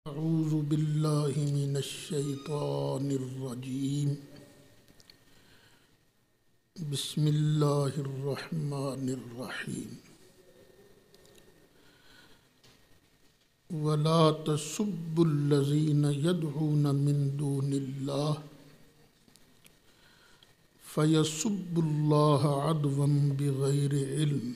اعوذ باللہ من الشیطان الرجیم بسم اللہ الرحمن الرحیم ولا تسبوا الذین يدعون من دون اللہ فیسبوا اللہ عدوا بغیر علم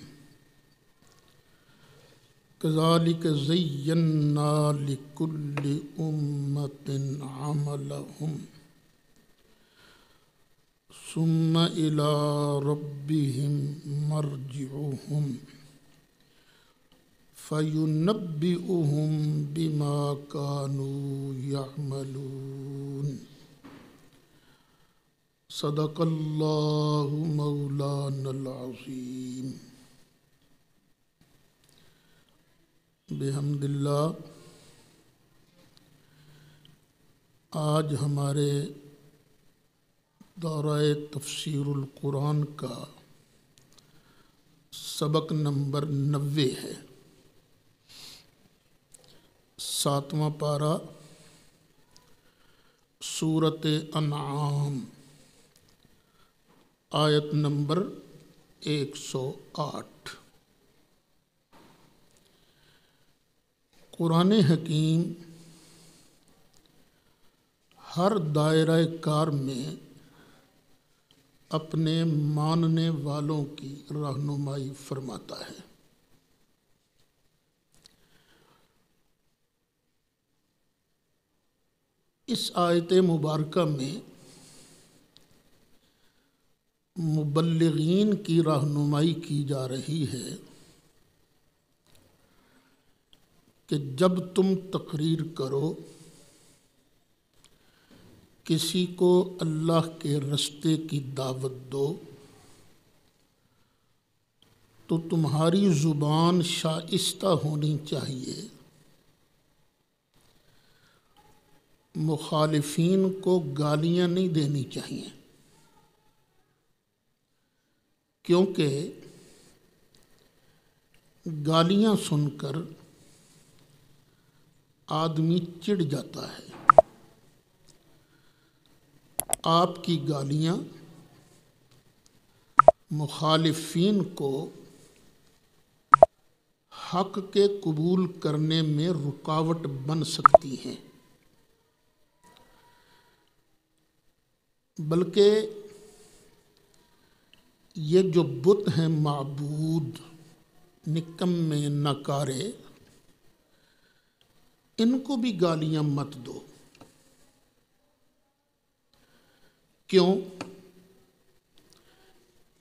كذلك زينا لكل أمة عملهم ثم إلى ربهم مرجعهم فينبئهم بما كانوا يعملون صدق الله مولانا العظيم بحمد اللہ۔ آج ہمارے دورہ تفسیر القرآن کا سبق نمبر 90 ہے، 7واں پارہ سورۃ انعام، آیت نمبر 108۔ قرآن حکیم ہر دائرہ کار میں اپنے ماننے والوں کی رہنمائی فرماتا ہے۔ اس آیت مبارکہ میں مبلغین کی رہنمائی کی جا رہی ہے کہ جب تم تقریر کرو، کسی کو اللہ کے رستے کی دعوت دو، تو تمہاری زبان شائستہ ہونی چاہیے، مخالفین کو گالیاں نہیں دینی چاہیے، کیونکہ گالیاں سن کر آدمی چڑ جاتا ہے۔ آپ کی گالیاں مخالفین کو حق کے قبول کرنے میں رکاوٹ بن سکتی ہیں، بلکہ یہ جو بت ہیں معبود، نکمے نکارے، ان کو بھی گالیاں مت دو۔ کیوں؟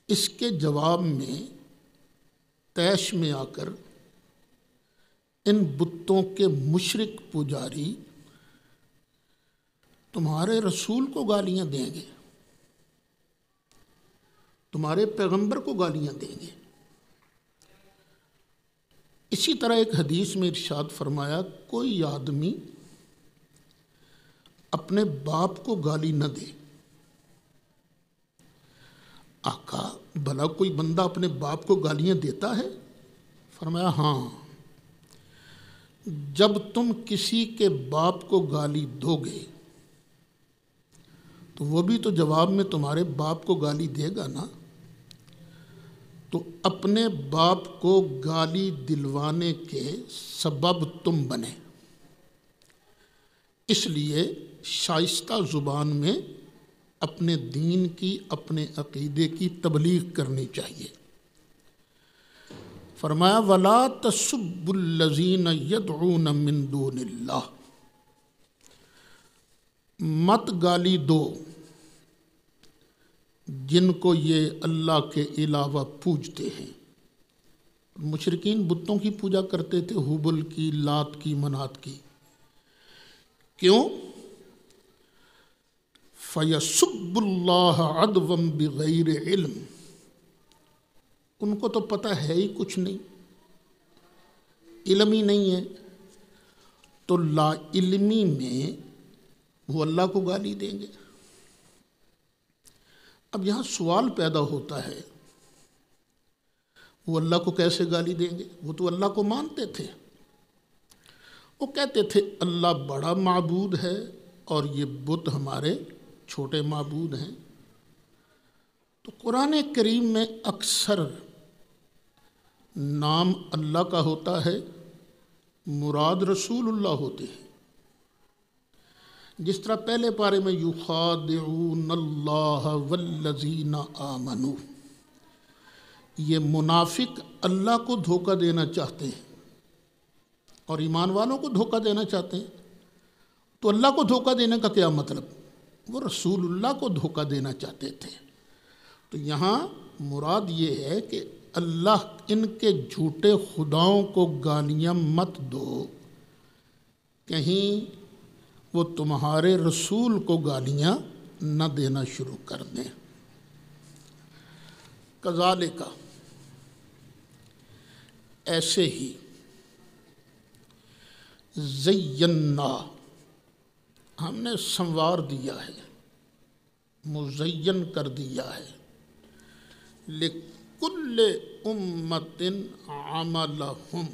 اس کے جواب میں طیش میں آ کر ان بتوں کے مشرک پجاری تمہارے رسول کو گالیاں دیں گے، تمہارے پیغمبر کو گالیاں دیں گے۔ اسی طرح ایک حدیث میں ارشاد فرمایا، کوئی آدمی اپنے باپ کو گالی نہ دے۔ آقا، بھلا کوئی بندہ اپنے باپ کو گالیاں دیتا ہے؟ فرمایا ہاں، جب تم کسی کے باپ کو گالی دو گے تو وہ بھی تو جواب میں تمہارے باپ کو گالی دے گا نا، تو اپنے باپ کو گالی دلوانے کے سبب تم بنے۔ اس لیے شائستہ زبان میں اپنے دین کی، اپنے عقیدے کی تبلیغ کرنی چاہیے۔ فرمایا وَلَا تَسُبُّوا الَّذِينَ يَدْعُونَ مِن دُونِ اللَّهِ، مت گالی دو جن کو یہ اللہ کے علاوہ پوجتے ہیں۔ مشرکین بتوں کی پوجا کرتے تھے، ہبل کی، لات کی، منات کی۔ کیوں؟ فَيَسُبُّ اللَّهَ عَدْوًا بِغَيْرِ عِلْمٍ، ان کو تو پتہ ہے ہی کچھ نہیں، علم ہی نہیں ہے، تو لا علمی میں وہ اللہ کو گالی دیں گے۔ اب یہاں سوال پیدا ہوتا ہے، وہ اللہ کو کیسے گالی دیں گے؟ وہ تو اللہ کو مانتے تھے، وہ کہتے تھے اللہ بڑا معبود ہے اور یہ بت ہمارے چھوٹے معبود ہیں۔ تو قرآن کریم میں اکثر نام اللہ کا ہوتا ہے، مراد رسول اللہ ہوتے ہیں۔ جس طرح پہلے پارے میں یخادعون اللہ والذین آمنوا، یہ منافق اللہ کو دھوکہ دینا چاہتے ہیں اور ایمان والوں کو دھوکہ دینا چاہتے ہیں۔ تو اللہ کو دھوکہ دینے کا کیا مطلب؟ وہ رسول اللہ کو دھوکہ دینا چاہتے تھے۔ تو یہاں مراد یہ ہے کہ اللہ ان کے جھوٹے خداؤں کو گالیاں مت دو، کہیں وہ تمہارے رسول کو گالیاں نہ دینا شروع کر دیں۔ کذالک، ایسے ہی، زینا، ہم نے سنوار دیا ہے، مزین کر دیا ہے، لکل امت عملہم،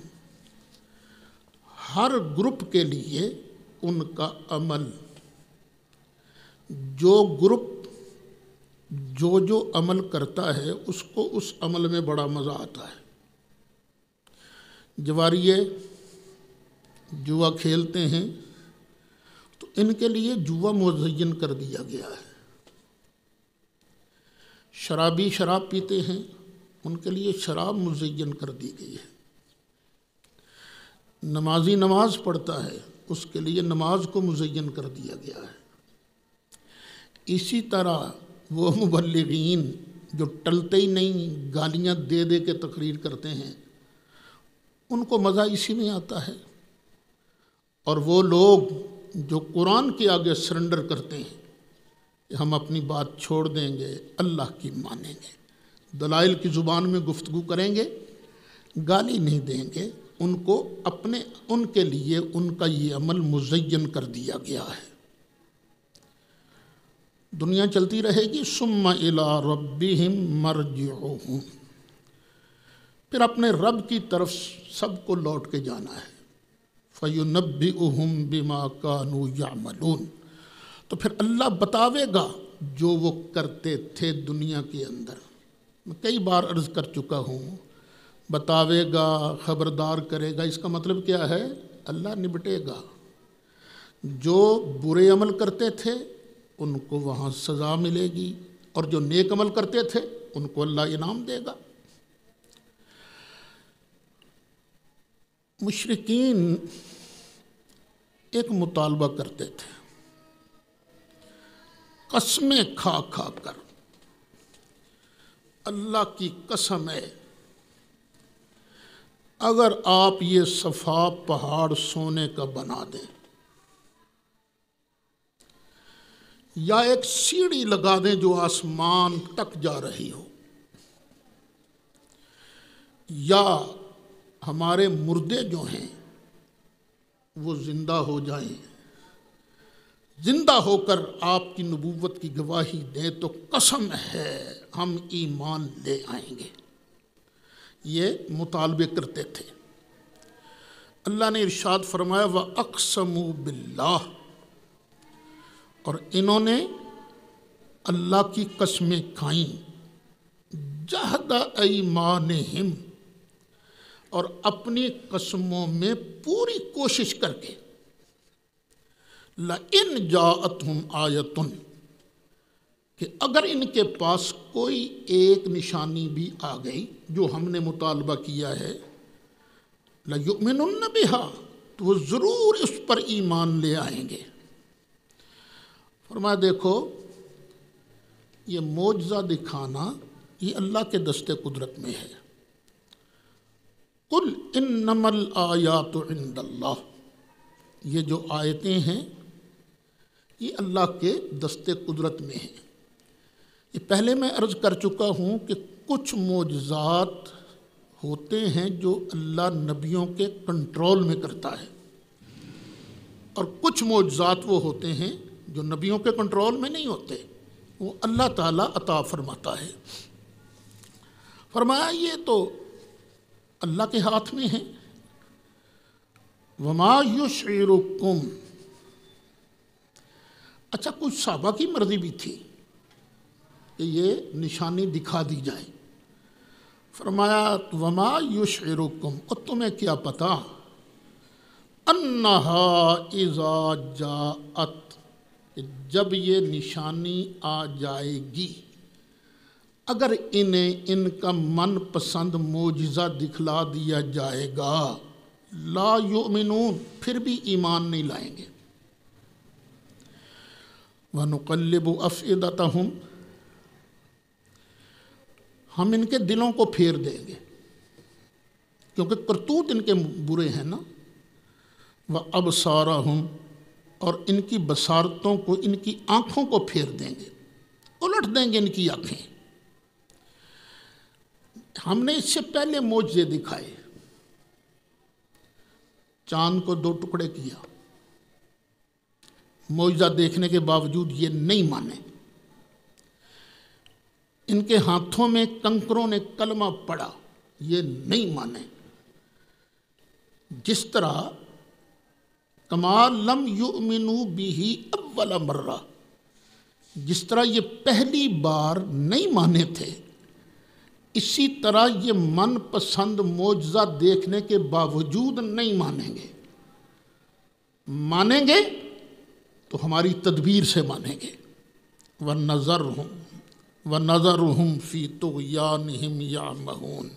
ہر گروپ کے لیے ان کا عمل، جو گروپ جو عمل کرتا ہے اس کو اس عمل میں بڑا مزہ آتا ہے۔ جواریے جوا کھیلتے ہیں تو ان کے لیے جوا مزین کر دیا گیا ہے۔ شرابی شراب پیتے ہیں، ان کے لیے شراب مزین کر دی گئی ہے۔ نمازی نماز پڑھتا ہے، اس کے لیے نماز کو مزین کر دیا گیا ہے۔ اسی طرح وہ مبلغین جو ٹلتے ہی نہیں، گالیاں دے دے کے تقریر کرتے ہیں، ان کو مزہ اسی میں آتا ہے۔ اور وہ لوگ جو قرآن کے آگے سرنڈر کرتے ہیں کہ ہم اپنی بات چھوڑ دیں گے، اللہ کی مانیں گے، دلائل کی زبان میں گفتگو کریں گے، گالی نہیں دیں گے، ان کے لیے ان کا یہ عمل مزین کر دیا گیا ہے۔ دنیا چلتی رہے گی، ثم الی ربہم مرجعہم، پھر اپنے رب کی طرف سب کو لوٹ کے جانا ہے۔ فینبئہم بما کانوا یعملون، تو پھر اللہ بتاوے گا جو وہ کرتے تھے دنیا کے اندر۔ میں کئی بار عرض کر چکا ہوں، بتاوے گا، خبردار کرے گا، اس کا مطلب کیا ہے؟ اللہ نبٹے گا۔ جو برے عمل کرتے تھے ان کو وہاں سزا ملے گی، اور جو نیک عمل کرتے تھے ان کو اللہ انعام دے گا۔ مشرکین ایک مطالبہ کرتے تھے، قسمیں کھا کھا کر، اللہ کی قسم ہے اگر آپ یہ صفا پہاڑ سونے کا بنا دیں، یا ایک سیڑھی لگا دیں جو آسمان تک جا رہی ہو، یا ہمارے مردے جو ہیں وہ زندہ ہو جائیں، زندہ ہو کر آپ کی نبوت کی گواہی دیں، تو قسم ہے ہم ایمان لے آئیں گے۔ یہ مطالبے کرتے تھے۔ اللہ نے ارشاد فرمایا وَأَقْسَمُوا بِاللَّهِ، اور انہوں نے اللہ کی قسمیں کھائیں، جَهْدَ أَيْمَانِهِمْ، اور اپنی قسموں میں پوری کوشش کر کے، لَإِنْ جَاءَتْهُمْ آیَةٌ، کہ اگر ان کے پاس کوئی ایک نشانی بھی آ گئی جو ہم نے مطالبہ کیا ہے، لَيُؤْمِنُنَّ بِهَا، تو وہ ضرور اس پر ایمان لے آئیں گے۔ فرمایا دیکھو، یہ معجزہ دکھانا یہ اللہ کے دست قدرت میں ہے۔ قُلْ إِنَّمَا الْآيَاتُ عِندَ اللَّهِ، یہ جو آیتیں ہیں یہ اللہ کے دست قدرت میں ہیں۔ یہ پہلے میں عرض کر چکا ہوں کہ کچھ معجزات ہوتے ہیں جو اللہ نبیوں کے کنٹرول میں کرتا ہے، اور کچھ معجزات وہ ہوتے ہیں جو نبیوں کے کنٹرول میں نہیں ہوتے، وہ اللہ تعالیٰ عطا فرماتا ہے۔ فرمایا یہ تو اللہ کے ہاتھ میں ہے۔ وما یشعرکم، اچھا کچھ صحابہ کی مرضی بھی تھی کہ یہ نشانی دکھا دی جائے، فرمایا وما یشعرکم، اور تمہیں کیا پتا، انہا اذا جاءت، جب یہ نشانی آ جائے گی، اگر انہیں ان کا من پسند معجزہ دکھلا دیا جائے گا، لا یؤمنون، پھر بھی ایمان نہیں لائیں گے۔ وَنُقَلِّبُ أَفْئِدَتَهُمْ، ہم ان کے دلوں کو پھیر دیں گے، کیونکہ کرتوت ان کے برے ہیں نا، وَأَبْصَارَهُمْ، اور ان کی بصارتوں کو، ان کی آنکھوں کو پھیر دیں گے، الٹ دیں گے ان کی آنکھیں۔ ہم نے اس سے پہلے معجزے دکھائے، چاند کو 2 ٹکڑے کیا، معجزہ دیکھنے کے باوجود یہ نہیں مانے۔ ان کے ہاتھوں میں کنکروں نے کلمہ پڑھا، یہ نہیں مانے۔ جس طرح کما لم یؤمنوا بہ اول مرہ، جس طرح یہ پہلی بار نہیں مانے تھے، اسی طرح یہ من پسند معجزہ دیکھنے کے باوجود نہیں مانیں گے۔ مانیں گے تو ہماری تدبیر سے مانیں گے۔ وَنَذَرُهُمْ فِي طُغْيَانِهِمْ يَعْمَهُونَ،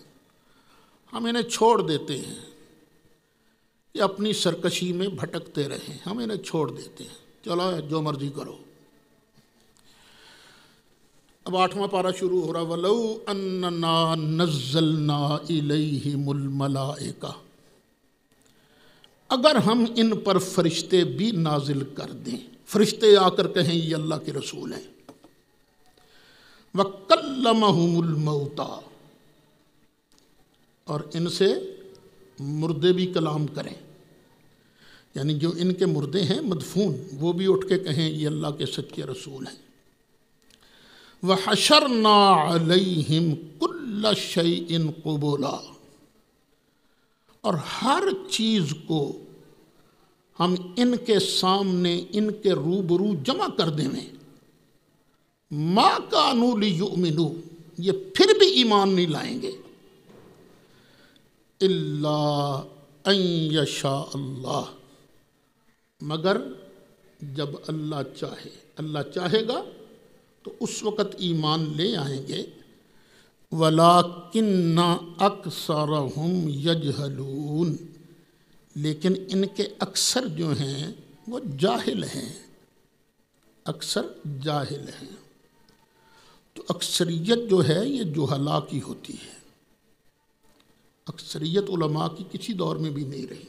ہم انہیں چھوڑ دیتے ہیں کہ اپنی سرکشی میں بھٹکتے رہیں، ہم انہیں چھوڑ دیتے ہیں، چلو جو مرضی کرو۔ اب 8واں پارہ شروع ہو رہا، وَلَوْ أَنَّنَا نَزَّلْنَا إِلَيْهِمُ الْمَلَائِكَةَ، اگر ہم ان پر فرشتے بھی نازل کر دیں، فرشتے آ کر کہیں یہ اللہ کے رسول ہیں، وَكَلَّمَهُمُ الْمَوْتَى، اور ان سے مردے بھی کلام کریں، یعنی جو ان کے مردے ہیں مدفون، وہ بھی اٹھ کے کہیں یہ اللہ کے سچے رسول ہیں۔ وَحَشَرْنَا عَلَيْهِمْ كُلَّ شَيْءٍ قُبُلًا، اور ہر چیز کو ہم ان کے سامنے، ان کے روبرو جمع کر دیں گے۔ مَا كَانُوا لِيُؤْمِنُوا، یہ پھر بھی ایمان نہیں لائیں گے، إِلَّا أَن يَشَاءَ اللَّهُ، مگر جب اللہ چاہے، اللہ چاہے گا تو اس وقت ایمان لے آئیں گے۔ وَلَٰكِنَّ أَكْثَرَهُمْ يَجْهَلُونَ، لیکن ان کے اکثر جو ہیں وہ جاہل ہیں، اکثر جاہل ہیں۔ تو اکثریت جو ہے یہ جہلاء کی ہوتی ہے، اکثریت علماء کی کسی دور میں بھی نہیں رہی۔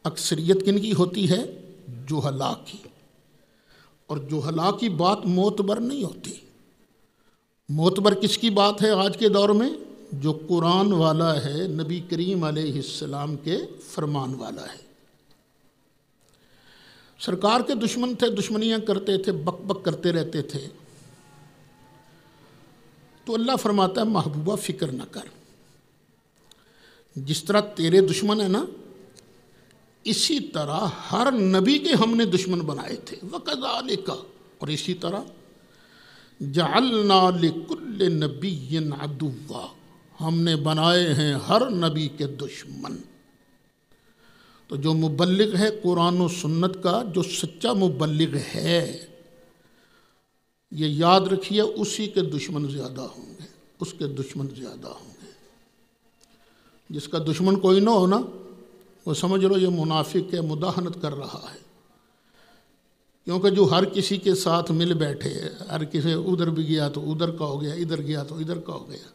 اکثریت کن کی ہوتی ہے؟ جہلاء کی، اور جہلاء کی بات معتبر نہیں ہوتی۔ معتبر کس کی بات ہے آج کے دور میں؟ جو قرآن والا ہے، نبی کریم علیہ السلام کے فرمان والا ہے۔ سرکار کے دشمن تھے، دشمنیاں کرتے تھے، بک بک کرتے رہتے تھے، تو اللہ فرماتا ہے محبوبہ فکر نہ کر، جس طرح تیرے دشمن ہیں نا، اسی طرح ہر نبی کے ہم نے دشمن بنائے تھے۔ وَكَذَلِكَ، اور اسی طرح جَعَلْنَا لِكُلِّ نَبِيٍّ عَدُوًّا، ہم نے بنائے ہیں ہر نبی کے دشمن۔ تو جو مبلغ ہے قرآن و سنت کا، جو سچا مبلغ ہے، یہ یاد رکھیے اسی کے دشمن زیادہ ہوں گے، اس کے دشمن زیادہ ہوں گے۔ جس کا دشمن کوئی نہ ہو نا، وہ سمجھ لو یہ منافق ہے، مداہنت کر رہا ہے، کیونکہ جو ہر کسی کے ساتھ مل بیٹھے، ہر کسی ادھر بھی گیا تو ادھر کا ہو گیا، ادھر گیا تو ادھر کا ہو گیا،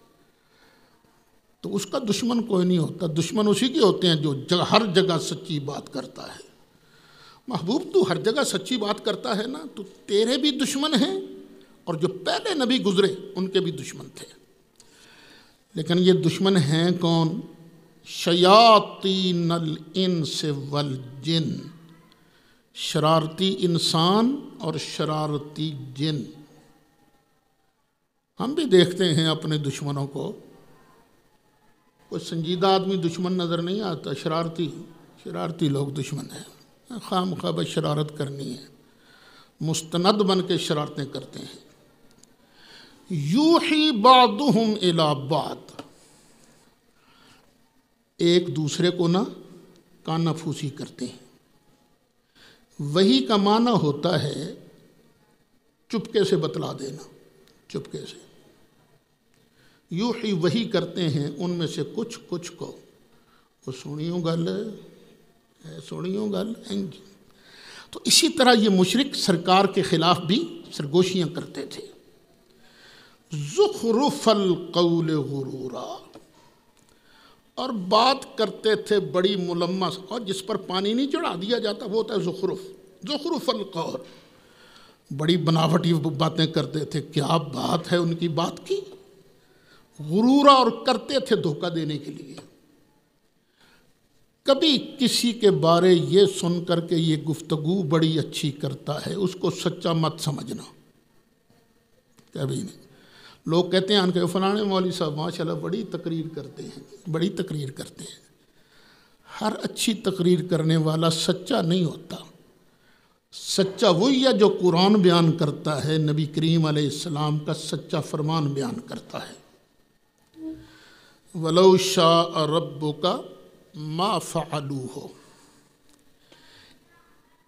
تو اس کا دشمن کوئی نہیں ہوتا۔ دشمن اسی کے ہوتے ہیں جو ہر جگہ سچی بات کرتا ہے۔ محبوب تو ہر جگہ سچی بات کرتا ہے نا، تو تیرے بھی دشمن ہیں، اور جو پہلے نبی گزرے ان کے بھی دشمن تھے۔ لیکن یہ دشمن ہیں کون؟ شیاطین الانس والجن، شرارتی انسان اور شرارتی جن۔ ہم بھی دیکھتے ہیں اپنے دشمنوں کو، کوئی سنجیدہ آدمی دشمن نظر نہیں آتا، شرارتی شرارتی لوگ دشمن ہیں، خام خواہ شرارت کرنی ہے، مستند بن کے شرارتیں کرتے ہیں۔ یوحی بعضهم الی بعض، ایک دوسرے کو نہ کانا پھوسی کرتے ہیں۔ وحی کا معنی ہوتا ہے چپکے سے بتلا دینا، چپکے سے۔ یوحی وحی کرتے ہیں ان میں سے کچھ کو، وہ سنیوں گل سنیوں گل انج۔ تو اسی طرح یہ مشرک سرکار کے خلاف بھی سرگوشیاں کرتے تھے۔ زخرف القول غرورا، اور بات کرتے تھے بڑی ملمس، اور جس پر پانی نہیں چڑھا دیا جاتا وہ ہوتا ہے زخرف القول، بڑی بناوٹی باتیں کرتے تھے۔ کیا بات ہے ان کی بات کی، غرورا، اور کرتے تھے دھوکہ دینے کے لیے۔ کبھی کسی کے بارے یہ سن کر کے یہ گفتگو بڑی اچھی کرتا ہے، اس کو سچا مت سمجھنا، کبھی نہیں۔ لوگ کہتے ہیں کہ فلانے مولوی صاحب ماشاءاللہ بڑی تقریر کرتے ہیں، بڑی تقریر کرتے ہیں۔ ہر اچھی تقریر کرنے والا سچا نہیں ہوتا۔ سچا وہی ہے جو قرآن بیان کرتا ہے، نبی کریم علیہ السلام کا سچا فرمان بیان کرتا ہے۔ وَلَوْ شَاءَ رَبُّكَ مَا فَعَلُوهُ،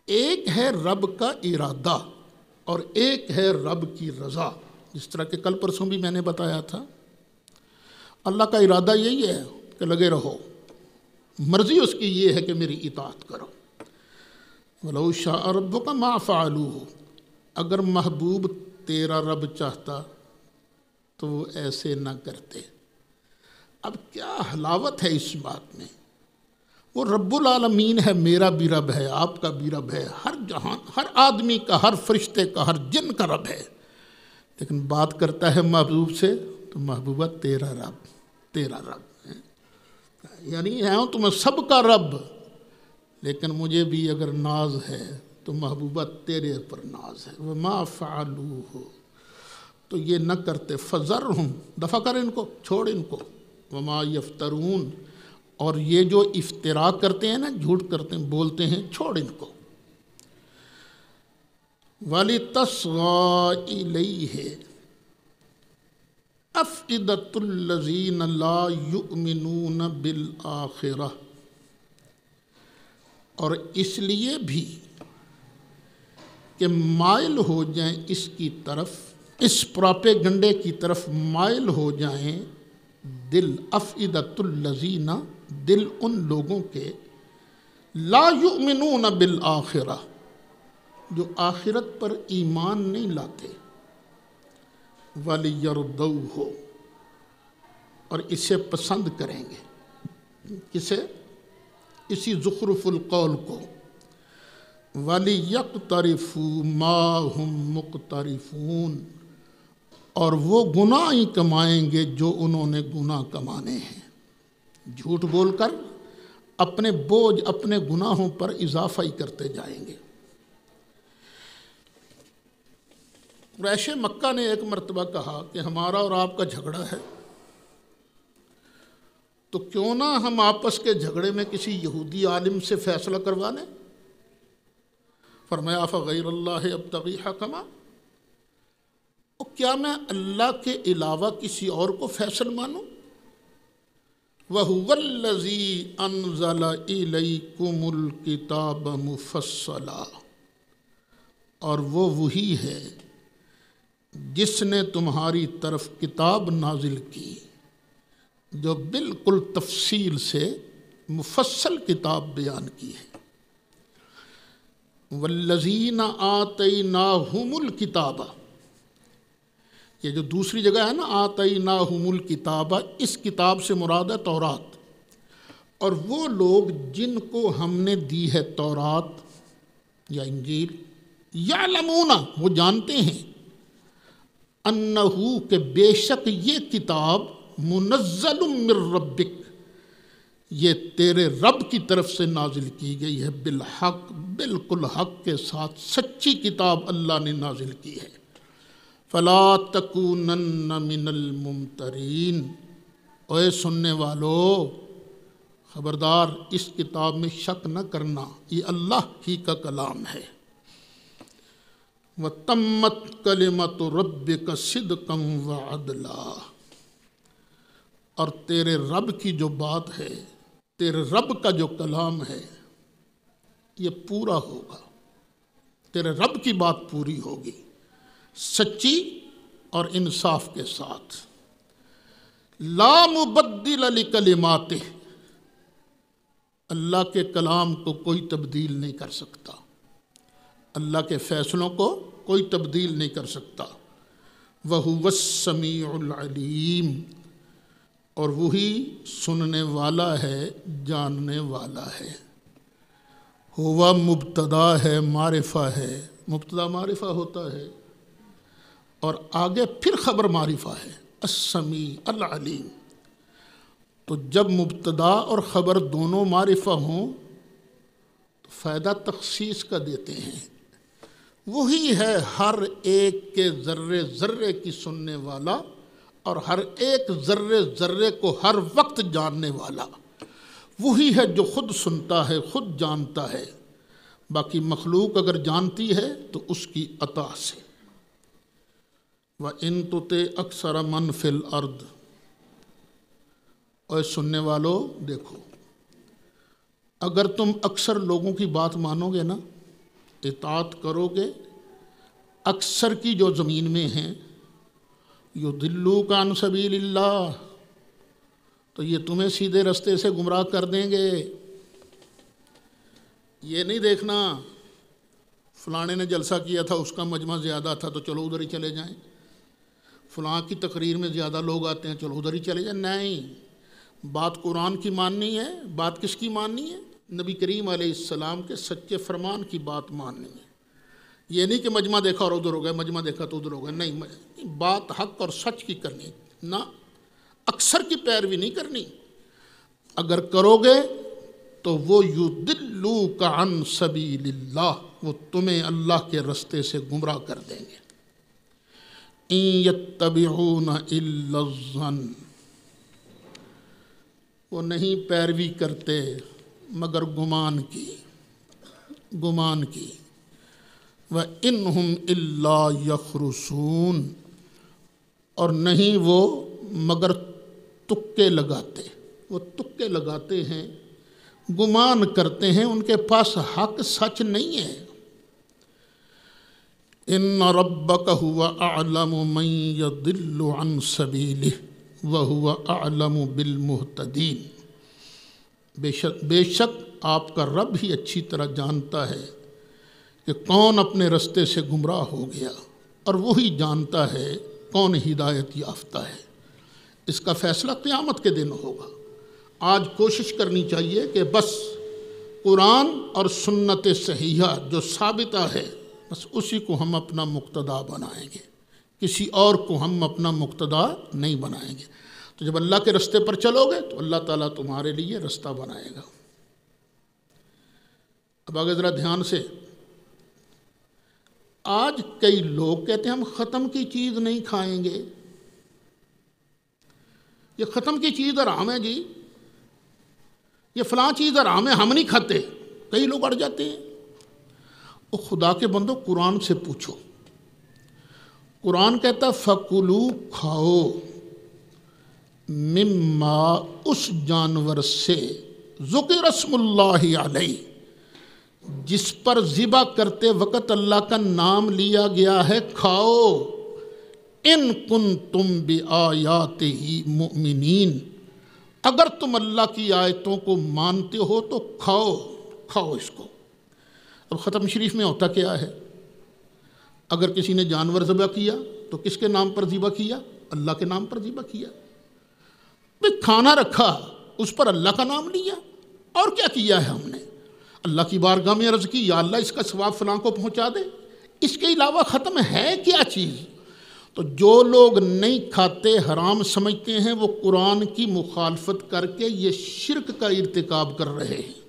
ایک ہے رب کا ارادہ اور ایک ہے رب کی رضا۔ جس طرح کہ کل پرسوں بھی میں نے بتایا تھا، اللہ کا ارادہ یہی ہے کہ لگے رہو، مرضی اس کی یہ ہے کہ میری اطاعت کرو۔ وَلَوْ شَاءَ رَبُّكَ مَا فَعَلُوهُ، اگر محبوب تیرا رب چاہتا تو وہ ایسے نہ کرتے۔ اب کیا حلاوت ہے اس بات میں، وہ رب العالمین ہے، میرا بھی رب ہے، آپ کا بھی رب ہے، ہر جہان، ہر آدمی کا، ہر فرشتے کا، ہر جن کا رب ہے، لیکن بات کرتا ہے محبوب سے تو محبوبہ تیرا رب ہے، یعنی ہے تمہیں سب کا رب، لیکن مجھے بھی اگر ناز ہے تو محبوبہ تیرے پر ناز ہے۔ وما فعلوہ، تو یہ نہ کرتے، فذرہم، دفع کر ان کو، چھوڑ ان کو، وما یفترون، اور یہ جو افتراء کرتے ہیں نا، جھوٹ کرتے ہیں، بولتے ہیں، چھوڑ ان کو۔ وَلِتَصْغَىٰ إِلَيْهِ أَفْئِدَةُ الَّذِينَ لَا يُؤْمِنُونَ بِالْآخِرَةِ، اور اس لیے بھی کہ مائل ہو جائیں اس کی طرف، اس پراپیگنڈے کی طرف مائل ہو جائیں دل، افئدۃ الذین، دل ان لوگوں کے، لا یؤمنون بالآخرہ، جو آخرت پر ایمان نہیں لاتے، وَلِيَرْضَوْهُ، اور اسے پسند کریں گے، کسے؟ اسی زخرف القول کو، وَلِيَقْتَرِفُوا مَا هُمْ مُقْتَرِفُونَ، اور وہ گناہ ہی کمائیں گے جو انہوں نے گناہ کمانے ہیں۔ جھوٹ بول کر اپنے بوجھ، اپنے گناہوں پر اضافہ ہی کرتے جائیں گے۔ قریش مکہ نے ایک مرتبہ کہا کہ ہمارا اور آپ کا جھگڑا ہے، تو کیوں نہ ہم آپس کے جھگڑے میں کسی یہودی عالم سے فیصلہ کروا لیں؟ فرمایا فغیر اللہ ابتغی حکما، کیا میں اللہ کے علاوہ کسی اور کو فیصل مانوں؟ وَهُوَ الَّذِي أَنزَلَ إِلَيْكُمُ الْكِتَابَ مُفَصَّلًا، اور وہ وہی ہے جس نے تمہاری طرف کتاب نازل کی، جو بالکل تفصیل سے مفصل کتاب بیان کی ہے۔ وَالَّذِينَ آتَيْنَاهُمُ الْكِتَابَ، یہ جو دوسری جگہ ہے نا آتَيْنَاهُمُ الْكِتَابَ، اس کتاب سے مراد ہے تورات، اور وہ لوگ جن کو ہم نے دی ہے تورات یا انجیل، یعلمون، وہ جانتے ہیں، انہو، کہ بے شک یہ کتاب، منزل من ربک، یہ تیرے رب کی طرف سے نازل کی گئی ہے، بالحق، بالکل حق کے ساتھ، سچی کتاب اللہ نے نازل کی ہے۔ فلا تکونن من الممترین، اے سننے والو خبردار اس کتاب میں شک نہ کرنا، یہ اللہ ہی کا کلام ہے۔ وَتَمَّتْ كَلِمَةُ رَبِّكَ صِدْقًا وَعَدْلًا، اور تیرے رب کی جو بات ہے، تیرے رب کا جو کلام ہے، یہ پورا ہوگا، تیرے رب کی بات پوری ہوگی، سچی اور انصاف کے ساتھ۔ لا مبدل لکلماتہ، اللہ کے کلام کو کوئی تبدیل نہیں کر سکتا، اللہ کے فیصلوں کو کوئی تبدیل نہیں کر سکتا۔ وَهُوَ السَّمِيعُ الْعَلِيمُ، اور وہی سننے والا ہے، جاننے والا ہے۔ ہوا مبتدا ہے، معرفہ ہے، مبتدا معرفہ ہوتا ہے اور آگے پھر خبر معرفہ ہے، السمیع العلیم۔ تو جب مبتدا اور خبر دونوں معرفہ ہوں تو فائدہ تخصیص کا دیتے ہیں۔ وہی ہے ہر ایک کے ذرے ذرے کی سننے والا اور ہر ایک ذرے ذرے کو ہر وقت جاننے والا۔ وہی ہے جو خود سنتا ہے، خود جانتا ہے، باقی مخلوق اگر جانتی ہے تو اس کی عطا سے۔ وَإِن تُطِعْ أَكْثَرَ مَنْ فِي الْأَرْضِ، اور سننے والوں دیکھو، اگر تم اکثر لوگوں کی بات مانو گے نا، اطاعت کرو گے اکثر کی جو زمین میں ہیں، يُضِلُّوكَ عَنْ سَبِيلِ اللَّهِ، تو یہ تمہیں سیدھے رستے سے گمراہ کر دیں گے۔ یہ نہیں دیکھنا فلانے نے جلسہ کیا تھا، اس کا مجمع زیادہ تھا تو چلو ادھر ہی چلے جائیں، فلاں کی تقریر میں زیادہ لوگ آتے ہیں چلو ادھر ہی چلے جائیں۔ نہیں، بات قرآن کی ماننی ہے۔ بات کس کی ماننی ہے؟ نبی کریم علیہ السلام کے سچے فرمان کی بات ماننی ہے۔ یہ نہیں کہ مجمع دیکھا اور ادھر ہو گئے، مجمع دیکھا تو ادھر ہو گئے، نہیں، بات حق اور سچ کی کرنی، نہ اکثر کی پیروی نہیں کرنی۔ اگر کرو گے تو وہ یضلوک عن سبیل اللہ، وہ تمہیں اللہ کے رستے سے گمراہ کر دیں گے۔ ان یتبعون الا الظن، وہ نہیں پیروی کرتے مگر گمان کی، گمان کی۔ وَإِنْهُمْ إِلَّا يَخْرُصُونَ، اور نہیں وہ مگر تکے لگاتے، وہ تکے لگاتے ہیں، گمان کرتے ہیں، ان کے پاس حق سچ نہیں ہے۔ إِنَّ رَبَّكَ هُوَ أَعْلَمُ مَن يَضِلُّ عَن سَبِيلِهِ وَهُوَ أَعْلَمُ بِالْمُهْتَدِينَ، بے شک آپ کا رب ہی اچھی طرح جانتا ہے کہ کون اپنے رستے سے گمراہ ہو گیا، اور وہی جانتا ہے کون ہدایت یافتہ ہے۔ اس کا فیصلہ قیامت کے دن ہوگا۔ آج کوشش کرنی چاہیے کہ بس قرآن اور سنت صحیحہ جو ثابتہ ہے، بس اسی کو ہم اپنا مقتدا بنائیں گے، کسی اور کو ہم اپنا مقتدا نہیں بنائیں گے۔ تو جب اللہ کے رستے پر چلو گے تو اللہ تعالیٰ تمہارے لیے رستہ بنائے گا۔ اب آگے ذرا دھیان سے، آج کئی لوگ کہتے ہیں ہم ختم کی چیز نہیں کھائیں گے، یہ ختم کی چیز حرام ہے جی، یہ فلاں چیز حرام ہے، ہم نہیں کھاتے۔ کئی لوگ اڑ جاتے ہیں۔ وہ خدا کے بندو قرآن سے پوچھو، قرآن کہتا فَكُلُوا، کھاؤ، مما، اس جانور سے، ذکر اسم اللہ علیہ، جس پر ذبح کرتے وقت اللہ کا نام لیا گیا ہے، کھاؤ، ان کنتم بآیاتہ مؤمنین، اگر تم اللہ کی آیتوں کو مانتے ہو تو کھاؤ، کھاؤ اس کو۔ اب ختم شریف میں ہوتا کیا ہے؟ اگر کسی نے جانور ذبح کیا تو کس کے نام پر ذبح کیا؟ اللہ کے نام پر ذبح کیا۔ بھئی کھانا رکھا، اس پر اللہ کا نام لیا، اور کیا کیا ہے ہم نے؟ اللہ کی بارگاہ میں عرض کی، یا اللہ اس کا ثواب فلاں کو پہنچا دے، اس کے علاوہ ختم ہے کیا چیز؟ تو جو لوگ نہیں کھاتے، حرام سمجھتے ہیں، وہ قرآن کی مخالفت کر کے یہ شرک کا ارتکاب کر رہے ہیں،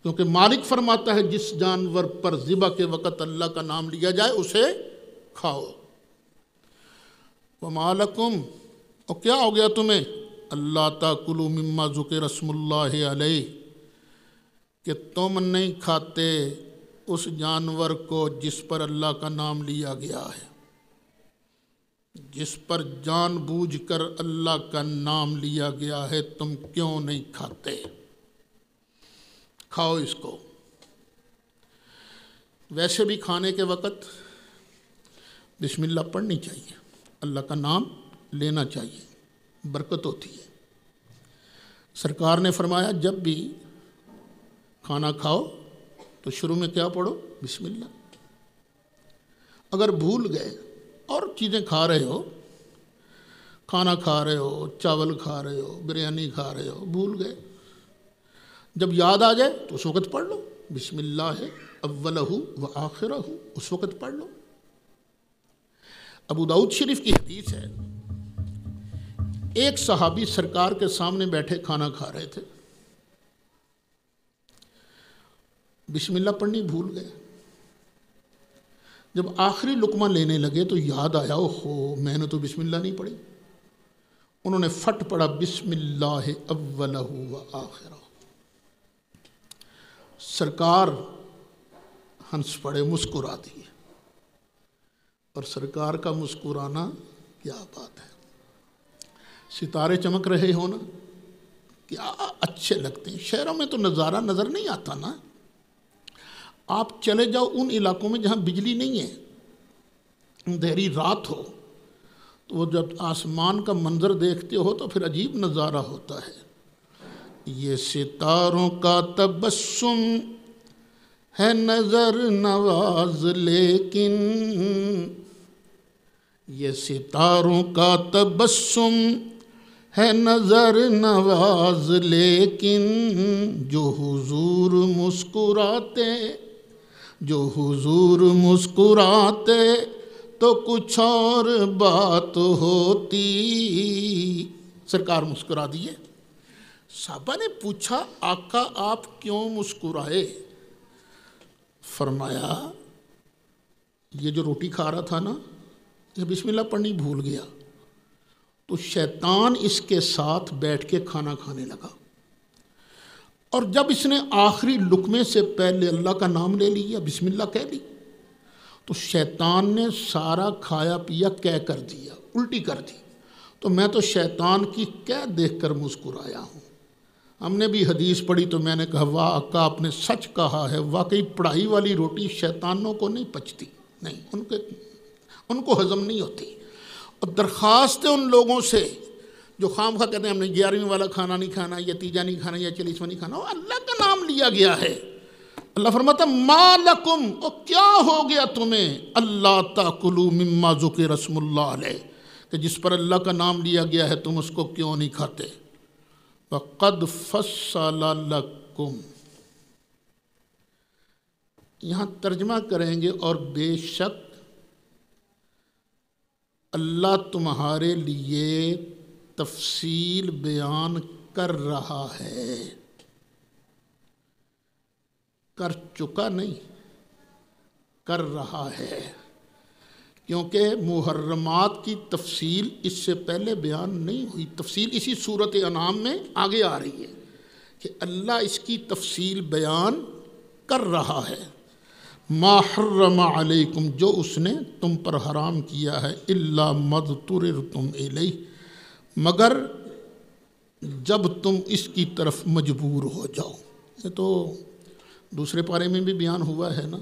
کیونکہ مالک فرماتا ہے جس جانور پر ذبح کے وقت اللہ کا نام لیا جائے اسے کھاؤ۔ وَمَا لَكُمْ، اور کیا ہو گیا تمہیں؟ اللہ تاکلوا مما ذکر اسم اللہ علیہ، کہ تم نہیں کھاتے اس جانور کو جس پر اللہ کا نام لیا گیا ہے، جس پر جان بوجھ کر اللہ کا نام لیا گیا ہے، تم کیوں نہیں کھاتے؟ کھاؤ اس کو۔ ویسے بھی کھانے کے وقت بسم اللہ پڑھنی چاہیے، اللہ کا نام لینا چاہیے، برکت ہوتی ہے۔ سرکار نے فرمایا جب بھی کھانا کھاؤ تو شروع میں کیا پڑھو؟ بسم اللہ۔ اگر بھول گئے اور چیزیں کھا رہے ہو، کھانا کھا رہے ہو، چاول کھا رہے ہو، بریانی کھا رہے ہو، بھول گئے، جب یاد آ جائے تو اس وقت پڑھ لو، بسم اللہ اولہ و آخرہ، اس وقت پڑھ لو۔ ابو داؤد شریف کی حدیث ہے، ایک صحابی سرکار کے سامنے بیٹھے کھانا کھا رہے تھے، بسم اللہ پڑھنی بھول گئے، جب آخری لقمہ لینے لگے تو یاد آیا اوہو میں نے تو بسم اللہ نہیں پڑھی، انہوں نے فٹ پڑھا بسم اللہ اولہ و آخرہ۔ سرکار ہنس پڑے، مسکرا دیے، اور سرکار کا مسکرانا کیا بات ہے، ستارے چمک رہے ہو نا، کیا اچھے لگتے ہیں۔ شہروں میں تو نظارہ نظر نہیں آتا نا، آپ چلے جاؤ ان علاقوں میں جہاں بجلی نہیں ہے، اندھیری رات ہو تو وہ جب آسمان کا منظر دیکھتے ہو تو پھر عجیب نظارہ ہوتا ہے۔ یہ ستاروں کا تبسم ہے نظر نواز لیکن، یہ ستاروں کا تبسم ہے نظر نواز لیکن، جو حضور مسکراتے، جو حضور مسکراتے تو کچھ اور بات ہوتی۔ سرکار مسکرا دیے۔ صحابہ نے پوچھا آقا آپ کیوں مسکرائے؟ فرمایا یہ جو روٹی کھا رہا تھا نا، یہ بسم اللہ پڑھنی بھول گیا تو شیطان اس کے ساتھ بیٹھ کے کھانا کھانے لگا، اور جب اس نے آخری لقمے سے پہلے اللہ کا نام لے لیا، بسم اللہ کہہ لی، تو شیطان نے سارا کھایا پیا کہہ کر دیا، الٹی کر دی، تو میں تو شیطان کی کہہ دیکھ کر مسکرایا ہوں۔ ہم نے بھی حدیث پڑھی تو میں نے کہا واہ آقا آپ نے سچ کہا ہے، واقعی پڑھائی والی روٹی شیطانوں کو نہیں پچتی، نہیں ان کو ہضم نہیں ہوتی۔ اور درخواست ہے ان لوگوں سے جو خام خواہ کہتے ہیں ہم نے 11ویں والا کھانا نہیں کھانا، یا تیجا نہیں کھانا، یا 40واں نہیں کھانا، اللہ کا نام لیا گیا ہے۔ اللہ فرماتا ما لکم، اور کیا ہو گیا تمہیں، اللہ تاکلوا مما ذکر اسم اللہ علیہ، کہ جس پر اللہ کا نام لیا گیا ہے تم اس کو کیوں نہیں کھاتے؟ وَقَدْ فَصَّلَ لَكُمْ، یہاں ترجمہ کریں گے اور بے شک اللہ تمہارے لیے تفصیل بیان کر رہا ہے، کر چکا نہیں، کر رہا ہے، کیونکہ محرمات کی تفصیل اس سے پہلے بیان نہیں ہوئی۔ تفصیل اسی سورۃ انعام میں آگے آ رہی ہے کہ اللہ اس کی تفصیل بیان کر رہا ہے۔ ما حرم علیکم، جو اس نے تم پر حرام کیا ہے، الا ما اضطررتم الیہ، مگر جب تم اس کی طرف مجبور ہو جاؤ۔ یہ تو دوسرے پارے میں بھی بیان ہوا ہے نا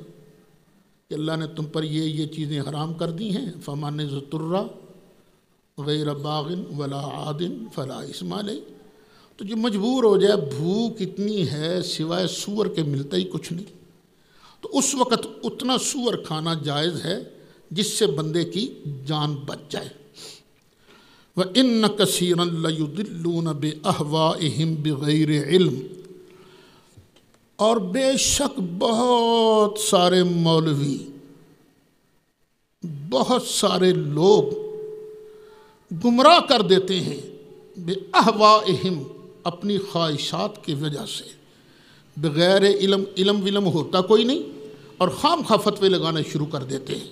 کہ اللہ نے تم پر یہ چیزیں حرام کر دی ہیں، فمن اضطر غیر باغ ولا عاد فلا اثم علیہ، تو جو مجبور ہو جائے، بھوک اتنی ہے سوائے سور کے ملتا ہی کچھ نہیں، تو اس وقت اتنا سور کھانا جائز ہے جس سے بندے کی جان بچ جائے۔ وَإِنَّ كَثِيرًا لَيُضِلُّونَ بِأَهْوَائِهِمْ بِغَيْرِ علم، اور بے شک بہت سارے مولوی، بہت سارے لوگ گمراہ کر دیتے ہیں بِأَهْوَائِهِمْ، اپنی خواہشات کی وجہ سے، بغیر علم، علم ہوتا کوئی نہیں، اور خام خواہ فتوے لگانے شروع کر دیتے ہیں۔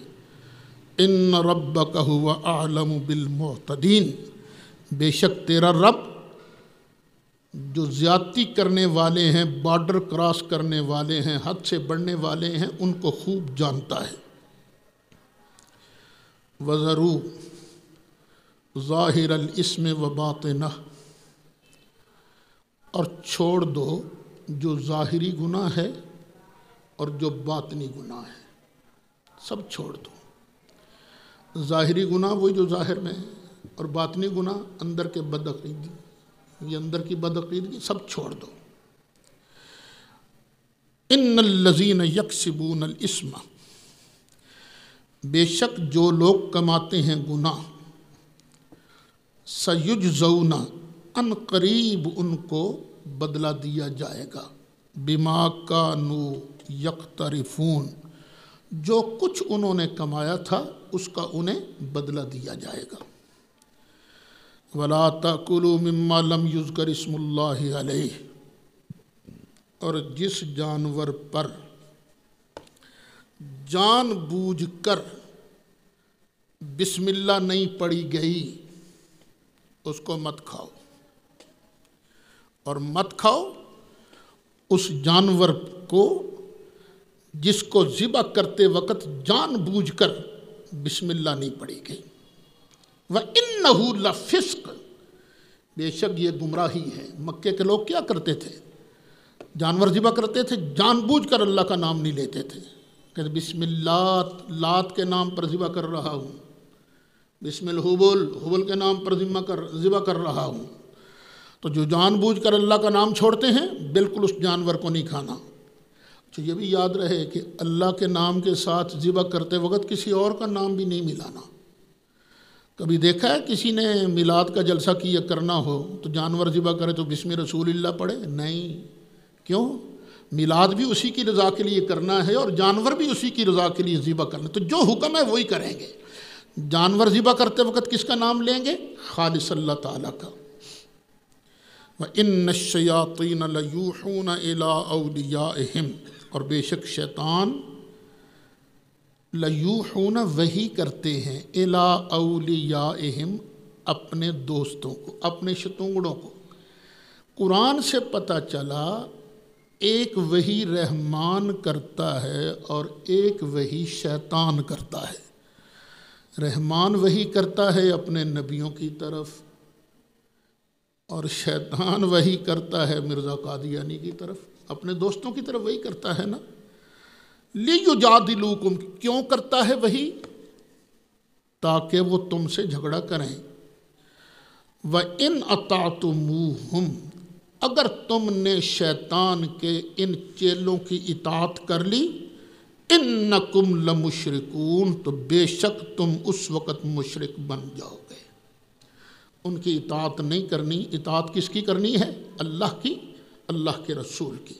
ان ربک هو اعلم بالمعتدین، بے شک تیرا رب جو زیادتی کرنے والے ہیں، بارڈر کراس کرنے والے ہیں، حد سے بڑھنے والے ہیں، ان کو خوب جانتا ہے۔ وَذَرُوا ظَاهِرَ الْإِثْمِ وَبَاطِنَهُ، اور چھوڑ دو جو ظاہری گناہ ہے اور جو باطنی گناہ ہے، سب چھوڑ دو۔ ظاہری گناہ وہی جو ظاہر میں ہے، اور باطنی گناہ اندر کے بدعقیدگی، یہ اندر کی بدعقیدگی، سب چھوڑ دو۔ ان الذین یکسبون الاسم، بے شک جو لوگ کماتے ہیں گناہ، سیجزون، ان قریب ان کو بدلہ دیا جائے گا، بما کانوا یقترفون، جو کچھ انہوں نے کمایا تھا اس کا انہیں بدلہ دیا جائے گا۔ وَلَا تَأْكُلُوا مِمَّا لَمْ يُذْكَرِ اسْمُ اللَّهِ عَلَيْهِ، اور جس جانور پر جان بوجھ کر بسم اللہ نہیں پڑھی گئی اس کو مت کھاؤ، اور مت کھاؤ اس جانور کو جس کو ذبح کرتے وقت جان بوجھ کر بسم اللہ نہیں پڑھی گئی۔ وَإِنَّهُ لَفِسْقٌ، بے شک یہ گمراہی ہے۔ مکے کے لوگ کیا کرتے تھے؟ جانور ذبح کرتے تھے، جان بوجھ کر اللہ کا نام نہیں لیتے تھے، کہتے بسم اللہ لات کے نام پر ذبح کر رہا ہوں، بسم الحبل حبل کے نام پر ذبح کر رہا ہوں۔ تو جو جان بوجھ کر اللہ کا نام چھوڑتے ہیں بالکل اس جانور کو نہیں کھانا۔ تو یہ بھی یاد رہے کہ اللہ کے نام کے ساتھ ذبح کرتے وقت کسی اور کا نام بھی نہیں ملانا۔ کبھی دیکھا ہے کسی نے میلاد کا جلسہ کیا کرنا ہو تو جانور ذبح کرے تو بسم رسول اللہ پڑھے؟ نہیں۔ کیوں؟ میلاد بھی اسی کی رضا کے لیے کرنا ہے اور جانور بھی اسی کی رضا کے لیے ذبح کرنا، تو جو حکم ہے وہی کریں گے۔ جانور ذبح کرتے وقت کس کا نام لیں گے؟ خالص اللہ تعالیٰ کا۔ وَإِنَّ الشَّيَاطِينَ لَيُوحُونَ إِلَىٰ أَوْلِيَائِهِمْ، اور بے شک شیطان لیوحون وحی کرتے ہیں، الی اولیائہم اپنے دوستوں کو، اپنے شتونگڑوں کو۔ قرآن سے پتہ چلا ایک وحی رحمان کرتا ہے اور ایک وحی شیطان کرتا ہے۔ رحمان وحی کرتا ہے اپنے نبیوں کی طرف، اور شیطان وحی کرتا ہے مرزا قادیانی کی طرف، اپنے دوستوں کی طرف وحی کرتا ہے نا۔ لیجادلوکم، کیوں کرتا ہے وحی؟ تاکہ وہ تم سے جھگڑا کریں۔ وَإِنْ أَطَعْتُمُوهُمْ، اگر تم نے شیطان کے ان چیلوں کی اطاعت کر لی، اِنَّكُمْ لَمُشْرِكُونَ، تو بے شک تم اس وقت مشرک بن جاؤ گے۔ ان کی اطاعت نہیں کرنی، اطاعت کس کی کرنی ہے؟ اللہ کی، اللہ کے رسول کی۔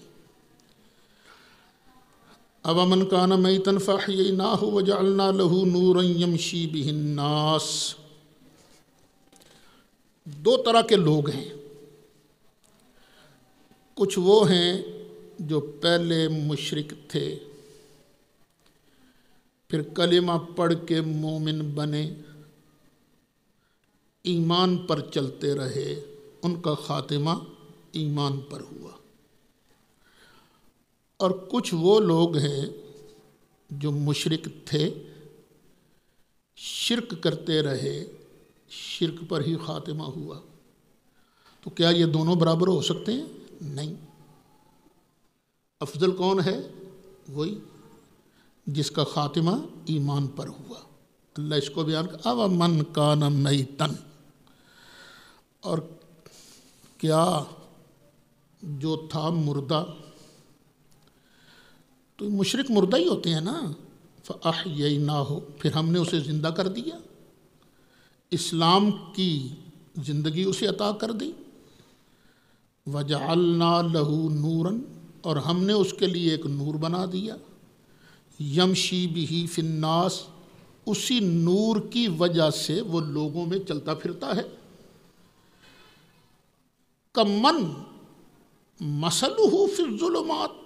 أَوَمَنْ كَانَ مَيْتًا فَأَحْيَيْنَاهُ وَجَعَلْنَا لَهُ نُورًا يَمْشِي بِهِ النَّاسُ، دو طرح کے لوگ ہیں۔ کچھ وہ ہیں جو پہلے مشرک تھے، پھر کلمہ پڑھ کے مومن بنے، ایمان پر چلتے رہے، ان کا خاتمہ ایمان پر ہوا۔ اور کچھ وہ لوگ ہیں جو مشرک تھے، شرک کرتے رہے، شرک پر ہی خاتمہ ہوا۔ تو کیا یہ دونوں برابر ہو سکتے ہیں؟ نہیں۔ افضل کون ہے؟ وہی جس کا خاتمہ ایمان پر ہوا۔ اللہ اس کو بیان کر أَوَمَنْ كَانَ مَيْتًا، اور کیا جو تھا مردہ، تو مشرک مردہ ہی ہوتے ہیں نا، فَأَحْيَيْنَاهُ، پھر ہم نے اسے زندہ کر دیا، اسلام کی زندگی اسے عطا کر دی۔ وَجَعَلْنَا لَهُ نُورًا، اور ہم نے اس کے لیے ایک نور بنا دیا، یمشی بِهِ فِی النَّاسِ، اسی نور کی وجہ سے وہ لوگوں میں چلتا پھرتا ہے۔ کمن مثلہ فی الظلمات،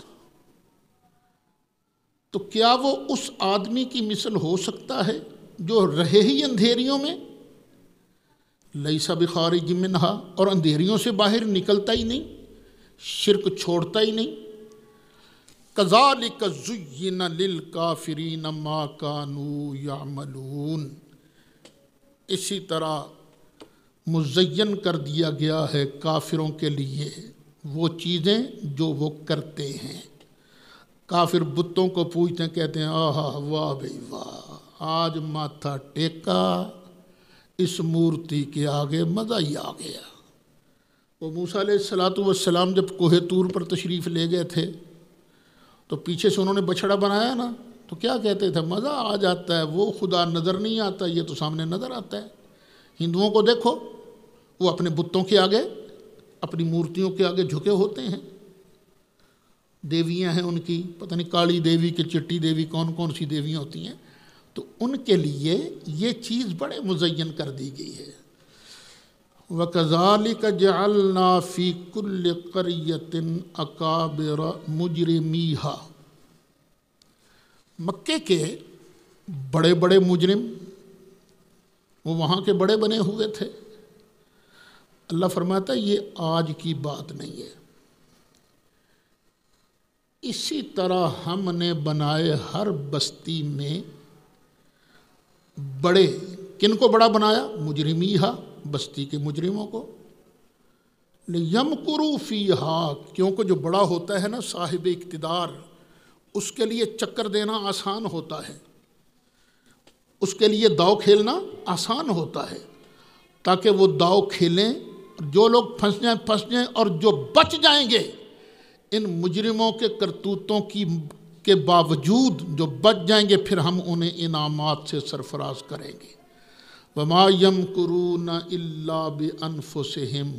تو کیا وہ اس آدمی کی مثل ہو سکتا ہے جو رہے ہی اندھیریوں میں؟ لیس بخارج منہا، اور اندھیریوں سے باہر نکلتا ہی نہیں، شرک چھوڑتا ہی نہیں۔ کذالک زین للکافرین ما کانوا یعملون، اسی طرح مزین کر دیا گیا ہے کافروں کے لیے وہ چیزیں جو وہ کرتے ہیں۔ کافر بتوں کو پوچھتے ہیں، کہتے ہیں آہا واہ بھئی واہ، آج ماتھا ٹیکا اس مورتی کے آگے مزہ ہی آ گیا۔ وہ موسیٰ علیہ السلام جب کوہ طور پر تشریف لے گئے تھے تو پیچھے سے انہوں نے بچھڑا بنایا نا، تو کیا کہتے تھے؟ مزہ آ جاتا ہے، وہ خدا نظر نہیں آتا، یہ تو سامنے نظر آتا ہے۔ ہندوؤں کو دیکھو، وہ اپنے بتوں کے آگے، اپنی مورتیوں کے آگے جھکے ہوتے ہیں۔ دیویاں ہیں ان کی، پتہ نہیں کالی دیوی کہ چٹی دیوی، کون کون سی دیویاں ہوتی ہیں، تو ان کے لیے یہ چیز بڑے مزین کر دی گئی ہے۔ وَكَذَلِكَ جَعَلْنَا فِي كُلِّ قَرْيَةٍ أَكَابِرَ مُجْرِمِيهَا، مکے کے بڑے بڑے مجرم، وہ وہاں کے بڑے بنے ہوئے تھے۔ اللہ فرماتا ہے یہ آج کی بات نہیں ہے، اسی طرح ہم نے بنائے ہر بستی میں بڑے۔ کن کو بڑا بنایا؟ مجرمیہا، بستی کے مجرموں کو۔ لیمکروا فیہا، کیونکہ جو بڑا ہوتا ہے نا صاحب اقتدار، اس کے لیے چکر دینا آسان ہوتا ہے، اس کے لیے داؤ کھیلنا آسان ہوتا ہے، تاکہ وہ داؤ کھیلیں، جو لوگ پھنس جائیں اور جو بچ جائیں گے ان مجرموں کے کرتوتوں کے باوجود، جو بچ جائیں گے پھر ہم انہیں انعامات سے سرفراز کریں گے۔ وَمَا يَمْكُرُونَ إِلَّا بِأَنفُسِهِمْ،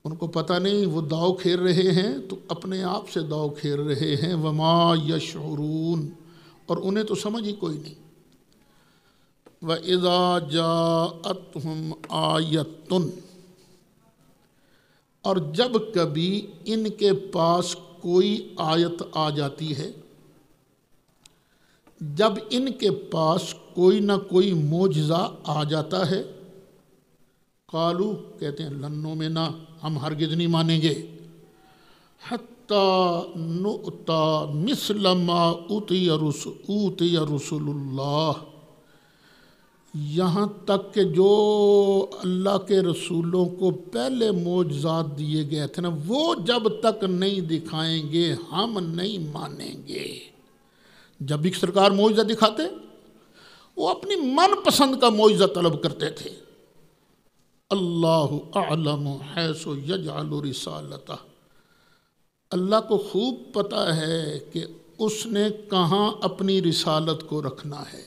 ان کو پتہ نہیں وہ داؤ کھیل رہے ہیں تو اپنے آپ سے داؤ کھیل رہے ہیں۔ وَمَا يَشْعُرُونَ، اور انہیں تو سمجھ ہی کوئی نہیں۔ وَإِذَا جَاءَتْهُمْ آیَةٌ، اور جب کبھی ان کے پاس کوئی آیت آ جاتی ہے، جب ان کے پاس کوئی نہ کوئی معجزہ آ جاتا ہے، قالو، کہتے ہیں لن نؤمن، ہم ہرگز نہیں مانیں گے، حتی نؤتی مثل ما اوتی رسول اللہ، یہاں تک کہ جو اللہ کے رسولوں کو پہلے معجزات دیے گئے تھے نا، وہ جب تک نہیں دکھائیں گے ہم نہیں مانیں گے۔ جب بھی سرکار معجزہ دکھاتے وہ اپنی من پسند کا معجزہ طلب کرتے تھے۔ اللہ اعلم حیث یجعل رسالتہ، اللہ کو خوب پتہ ہے کہ اس نے کہاں اپنی رسالت کو رکھنا ہے۔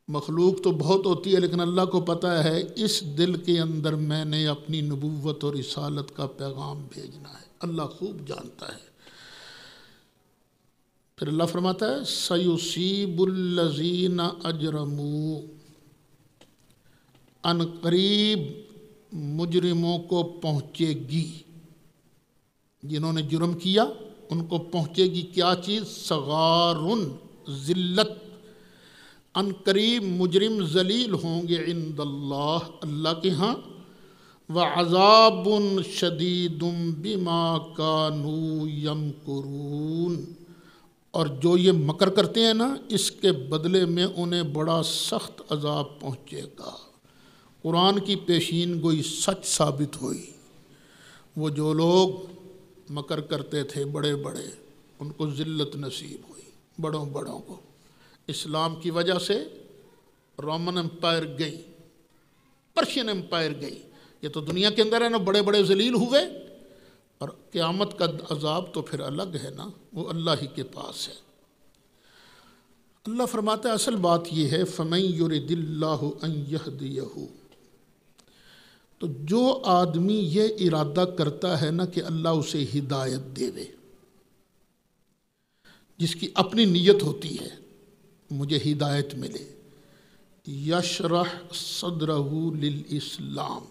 مخلوق تو بہت ہوتی ہے، لیکن اللہ کو پتہ ہے اس دل کے اندر میں نے اپنی نبوت اور رسالت کا پیغام بھیجنا ہے، اللہ خوب جانتا ہے۔ پھر اللہ فرماتا ہے سَيُصِيبُ الَّذِينَ أَجْرَمُوا، ان قریب مجرموں کو پہنچے گی، جنہوں نے جرم کیا ان کو پہنچے گی کیا چیز؟ صغارٌ، ذلت، ان قریب مجرم ذلیل ہوں گے عند اللہ، اللہ کے ہاں، وعذاب شدید بما كانوا يمکرون، اور جو یہ مکر کرتے ہیں نا اس کے بدلے میں انہیں بڑا سخت عذاب پہنچے گا۔ قرآن کی پیشین گوئی سچ ثابت ہوئی، وہ جو لوگ مکر کرتے تھے بڑے بڑے، ان کو ذلت نصیب ہوئی، بڑوں بڑوں کو۔ اسلام کی وجہ سے رومن امپائر گئی، پرشین امپائر گئی، یہ تو دنیا کے اندر ہے نا، بڑے بڑے ذلیل ہوئے، اور قیامت کا عذاب تو پھر الگ ہے نا، وہ اللہ ہی کے پاس ہے۔ اللہ فرماتا ہے اصل بات یہ ہے فَمَن يُرِدِ اللَّهُ أَن يَهْدِيَهُ، تو جو آدمی یہ ارادہ کرتا ہے نا کہ اللہ اسے ہدایت دے، جس کی اپنی نیت ہوتی ہے مجھے ہدایت ملے، یشرح صدرہ للاسلام،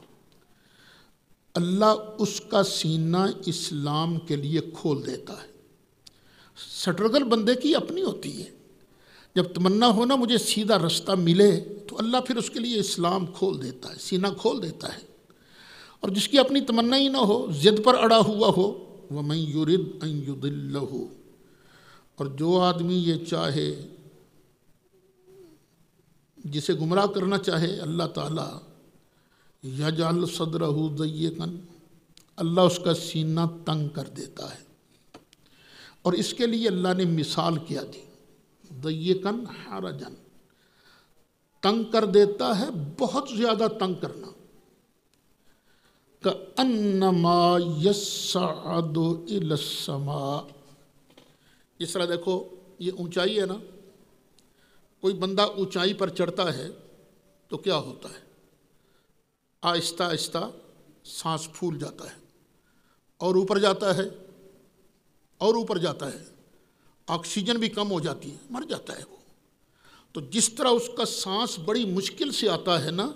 اللہ اس کا سینہ اسلام کے لیے کھول دیتا ہے۔ سٹرگل بندے کی اپنی ہوتی ہے، جب تمنا ہو نا مجھے سیدھا رستہ ملے تو اللہ پھر اس کے لیے اسلام کھول دیتا ہے، سینہ کھول دیتا ہے۔ اور جس کی اپنی تمنا ہی نہ ہو، ضد پر اڑا ہوا ہو، وَمَن يُرِدْ أَن يُضِلَّهُ، اور جو آدمی یہ چاہے، جسے گمراہ کرنا چاہے اللہ تعالیٰ، یجعل صدرہ ضیقا، اللہ اس کا سینہ تنگ کر دیتا ہے۔ اور اس کے لیے اللہ نے مثال کیا دی، ضیقا حرجا، تنگ کر دیتا ہے، بہت زیادہ تنگ کرنا، کأنما یصعد الی السماء، اس طرح دیکھو یہ اونچائی ہے نا، کوئی بندہ اونچائی پر چڑھتا ہے تو کیا ہوتا ہے؟ آہستہ آہستہ سانس پھول جاتا ہے، اور اوپر جاتا ہے، اور اوپر جاتا ہے، آکسیجن بھی کم ہو جاتی ہے، مر جاتا ہے وہ۔ تو جس طرح اس کا سانس بڑی مشکل سے آتا ہے نا،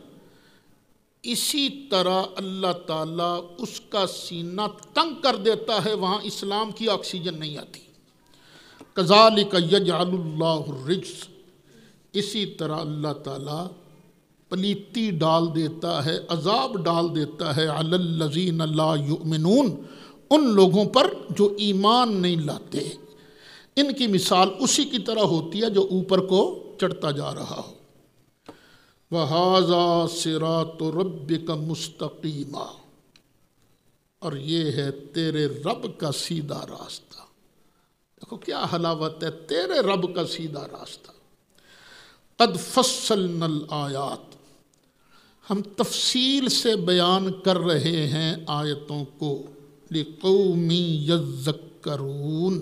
اسی طرح اللہ تعالیٰ اس کا سینہ تنگ کر دیتا ہے، وہاں اسلام کی آکسیجن نہیں آتی۔ کذالک یجعل اللہ الرجس، اسی طرح اللہ تعالیٰ پلیتی ڈال دیتا ہے، عذاب ڈال دیتا ہے، علی الذین لا یؤمنون، ان لوگوں پر جو ایمان نہیں لاتے۔ ان کی مثال اسی کی طرح ہوتی ہے جو اوپر کو چڑھتا جا رہا ہو۔ وَهَذَا صِرَاطُ رَبِّكَ مُسْتَقِيمًا، اور یہ ہے تیرے رب کا سیدھا راستہ۔ دیکھو کیا حلاوت ہے، تیرے رب کا سیدھا راستہ۔ قد فصلنا الآیات، ہم تفصیل سے بیان کر رہے ہیں آیتوں کو، لقوم یذکرون،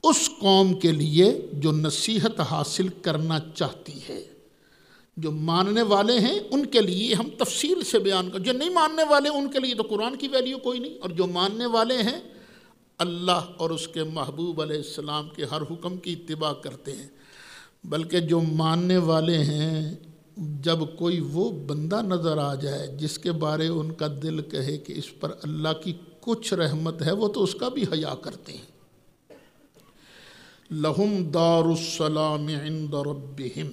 اس قوم کے لیے جو نصیحت حاصل کرنا چاہتی ہے۔ جو ماننے والے ہیں ان کے لیے ہم تفصیل سے بیان کر، جو نہیں ماننے والے ان کے لیے تو قرآن کی ویلیو کوئی نہیں، اور جو ماننے والے ہیں اللہ اور اس کے محبوب علیہ السلام کے ہر حکم کی اتباع کرتے ہیں۔ بلکہ جو ماننے والے ہیں، جب کوئی وہ بندہ نظر آ جائے جس کے بارے ان کا دل کہے کہ اس پر اللہ کی کچھ رحمت ہے، وہ تو اس کا بھی حیا کرتے ہیں۔ لہم دار السلام عند ربہم،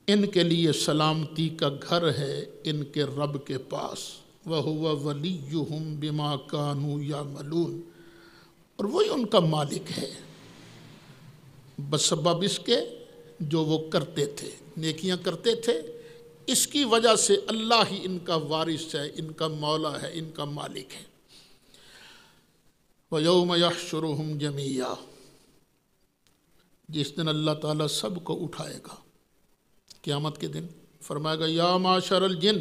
ان کے لیے سلامتی کا گھر ہے ان کے رب کے پاس، وَهُوَ وَلِيُّهُمْ بِمَا كَانُوا يَعْمَلُونَ، اور وہی ان کا مالک ہے بسبب اس کے جو وہ کرتے تھے، نیکیاں کرتے تھے، اس کی وجہ سے اللہ ہی ان کا وارث ہے، ان کا مولا ہے، ان کا مالک ہے۔ وَيَوْمَ يَحْشُرُهُمْ جَمِيعًا، جس دن اللہ تعالیٰ سب کو اٹھائے گا قیامت کے دن، فرمائے گا یا معشر الجن،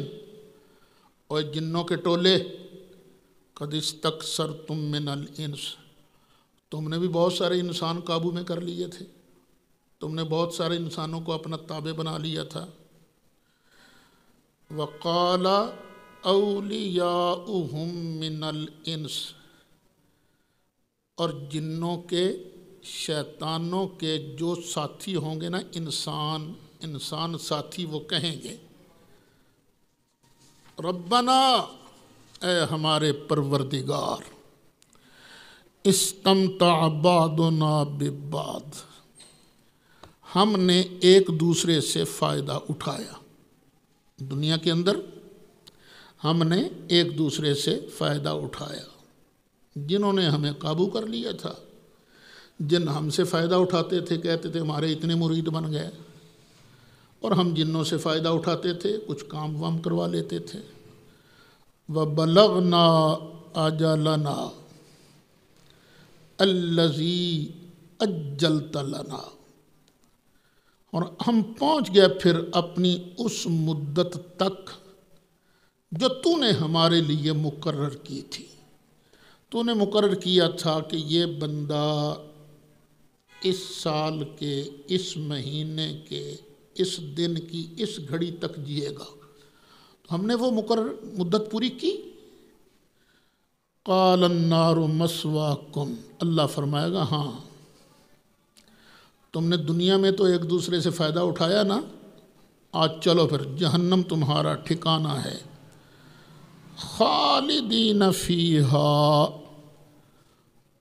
اور جنوں کے ٹولے، قد استکثرتم من الانس، تم نے بھی بہت سارے انسان قابو میں کر لیے تھے، تم نے بہت سارے انسانوں کو اپنا تابع بنا لیا تھا۔ وقال اولیاؤہم من الانس، اور جنوں کے، شیطانوں کے جو ساتھی ہوں گے نا، انسان ساتھی، وہ کہیں گے ربنا، اے ہمارے پروردگار، استمتع بعضنا ببعض، ہم نے ایک دوسرے سے فائدہ اٹھایا، دنیا کے اندر ہم نے ایک دوسرے سے فائدہ اٹھایا، جنہوں نے ہمیں قابو کر لیا تھا، جن ہم سے فائدہ اٹھاتے تھے، کہتے تھے ہمارے اتنے مرید بن گئے، اور ہم جنوں سے فائدہ اٹھاتے تھے، کچھ کام وام کروا لیتے تھے۔ وَبَلَغْنَا أَجَلَنَا الَّذِي أَجَّلْتَ لَنَا، اور ہم پہنچ گئے پھر اپنی اس مدت تک جو تو نے ہمارے لیے مقرر کی تھی۔ تو نے مقرر کیا تھا کہ یہ بندہ اس سال کے، اس مہینے کے، اس دن کی، اس گھڑی تک جیے گا، تو ہم نے وہ مقرر مدت پوری کی۔ قال النار مثواکم، اللہ فرمائے گا ہاں تم نے دنیا میں تو ایک دوسرے سے فائدہ اٹھایا نا، آج چلو پھر جہنم تمہارا ٹھکانہ ہے، خالدین فیہا،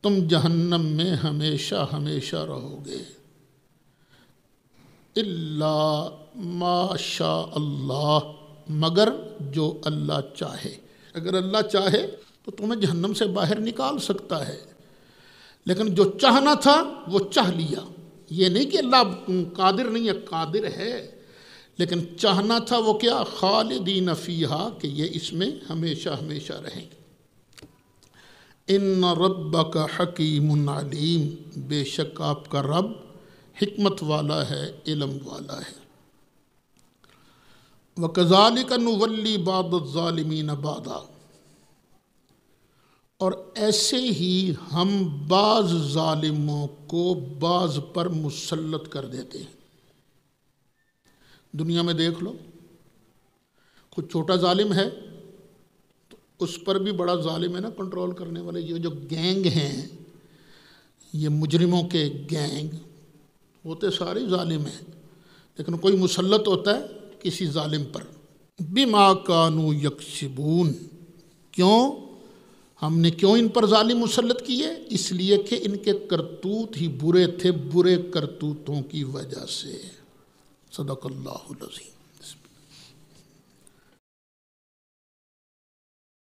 تم جہنم میں ہمیشہ ہمیشہ رہو گے۔ الا ما شاء اللہ، مگر جو اللہ چاہے۔ اگر اللہ چاہے تو تمہیں جہنم سے باہر نکال سکتا ہے، لیکن جو چاہنا تھا وہ چاہ لیا۔ یہ نہیں کہ اللہ قادر نہیں ہے، قادر ہے، لیکن چاہنا تھا وہ کیا؟ خالدین فیہا، کہ یہ اس میں ہمیشہ ہمیشہ رہیں۔ ان ربک حکیم علیم، بے شک آپ کا رب حکمت والا ہے، علم والا ہے۔ وَكَذَلِكَ نُوَلِّي بَعْضَ الظَّالِمِينَ بَعْضًا، اور ایسے ہی ہم بعض ظالموں کو بعض پر مسلط کر دیتے ہیں۔ دنیا میں دیکھ لو، کچھ چھوٹا ظالم ہے تو اس پر بھی بڑا ظالم ہے نا کنٹرول کرنے والے۔ یہ جو گینگ ہیں، یہ مجرموں کے گینگ ہوتے سارے ظالم ہیں، لیکن کوئی مسلط ہوتا ہے کسی ظالم پر۔ بما کانوا یکسبون، کیوں؟ ہم نے کیوں ان پر ظالم مسلط کیے؟ اس لیے کہ ان کے کرتوت ہی برے تھے، برے کرتوتوں کی وجہ سے۔ صدق اللہ العظیم۔